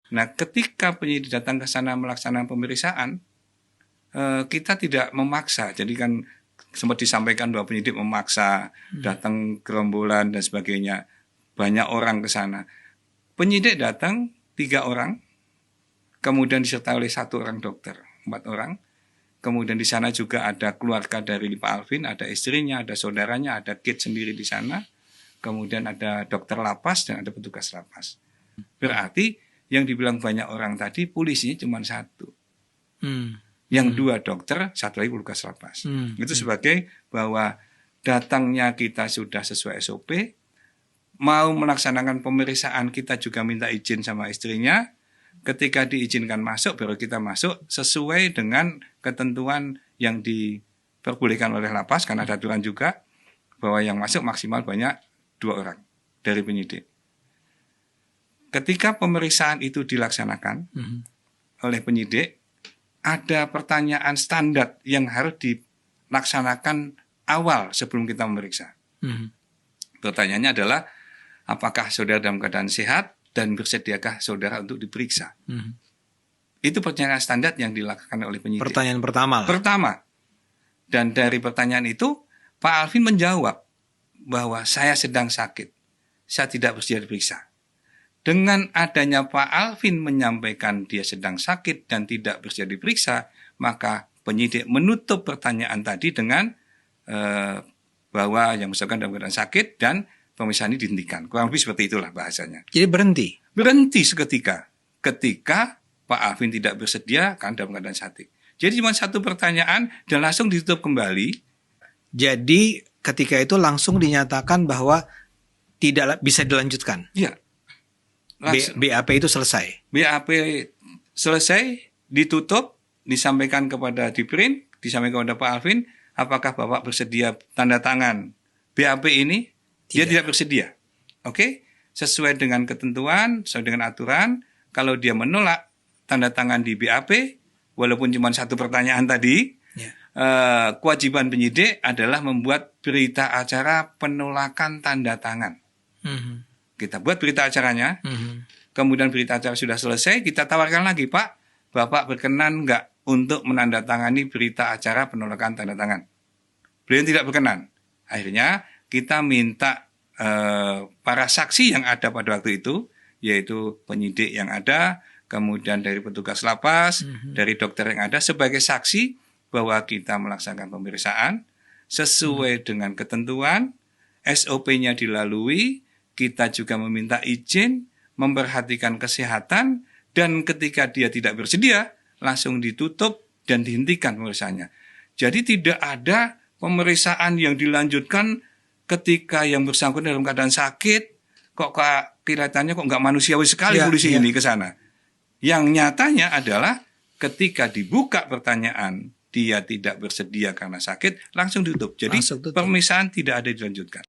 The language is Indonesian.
Nah, ketika penyidik datang ke sana melaksanakan pemeriksaan, kita tidak memaksa. Jadi kan sempat disampaikan bahwa penyidik memaksa datang gerombolan dan sebagainya. Banyak orang ke sana. Penyidik datang 3 orang, kemudian disertai oleh 1 orang dokter, 4 orang. Kemudian di sana juga ada keluarga dari Pak Alvin, ada istrinya, ada saudaranya, ada kit sendiri di sana. Kemudian ada dokter lapas dan ada petugas lapas. Berarti yang dibilang banyak orang tadi polisinya cuma 1. Yang 2 dokter, 1 lagi petugas lapas. Itu sebagai bahwa datangnya kita sudah sesuai SOP, mau melaksanakan pemeriksaan kita juga minta izin sama istrinya. Ketika diizinkan masuk, baru kita masuk sesuai dengan ketentuan yang diperbolehkan oleh lapas, karena ada aturan juga bahwa yang masuk maksimal banyak 2 orang dari penyidik. Ketika pemeriksaan itu dilaksanakan oleh penyidik, ada pertanyaan standar yang harus dilaksanakan awal sebelum kita memeriksa. Pertanyaannya adalah, apakah saudara dalam keadaan sehat dan bersediakah saudara untuk diperiksa? Itu pertanyaan standar yang dilakukan oleh penyidik. Pertanyaan pertama. Pertama. Dan dari pertanyaan itu, Pak Alvin menjawab bahwa saya sedang sakit. Saya tidak bersedia diperiksa. Dengan adanya Pak Alvin menyampaikan dia sedang sakit dan tidak bersedia diperiksa, maka penyidik menutup pertanyaan tadi dengan bahwa yang bersangkutan dalam keadaan sakit dan pemeriksaan ini dihentikan. Kurang lebih seperti itulah bahasanya. Jadi berhenti? Berhenti seketika. Ketika Pak Alvin tidak bersedia kan dalam keadaan sakit. Jadi cuma 1 pertanyaan dan langsung ditutup kembali. Jadi ketika itu langsung dinyatakan bahwa tidak bisa dilanjutkan? Iya. BAP itu selesai? BAP selesai, ditutup, disampaikan kepada Diprint, disampaikan kepada Pak Alvin, apakah Bapak bersedia tanda tangan BAP ini? Dia tidak bersedia. Oke? Sesuai dengan ketentuan, sesuai dengan aturan, kalau dia menolak tanda tangan di BAP, walaupun cuma 1 pertanyaan tadi, kewajiban penyidik adalah membuat berita acara penolakan tanda tangan. Kita buat berita acaranya, kemudian berita acara sudah selesai, kita tawarkan lagi, Pak, Bapak berkenan nggak untuk menandatangani berita acara penolakan tanda tangan? Beliau tidak berkenan. Akhirnya kita minta para saksi yang ada pada waktu itu, yaitu penyidik yang ada, kemudian dari petugas lapas, dari dokter yang ada, sebagai saksi bahwa kita melaksanakan pemeriksaan sesuai dengan ketentuan, SOP-nya dilalui, kita juga meminta izin, memperhatikan kesehatan, dan ketika dia tidak bersedia, langsung ditutup dan dihentikan pemeriksaannya. Jadi tidak ada pemeriksaan yang dilanjutkan ketika yang bersangkutan dalam keadaan sakit, kok kelihatannya kok nggak manusiawi sekali polisi ini ke sana. Yang nyatanya adalah ketika dibuka pertanyaan, dia tidak bersedia karena sakit, langsung ditutup. Jadi pemeriksaan tidak ada dilanjutkan.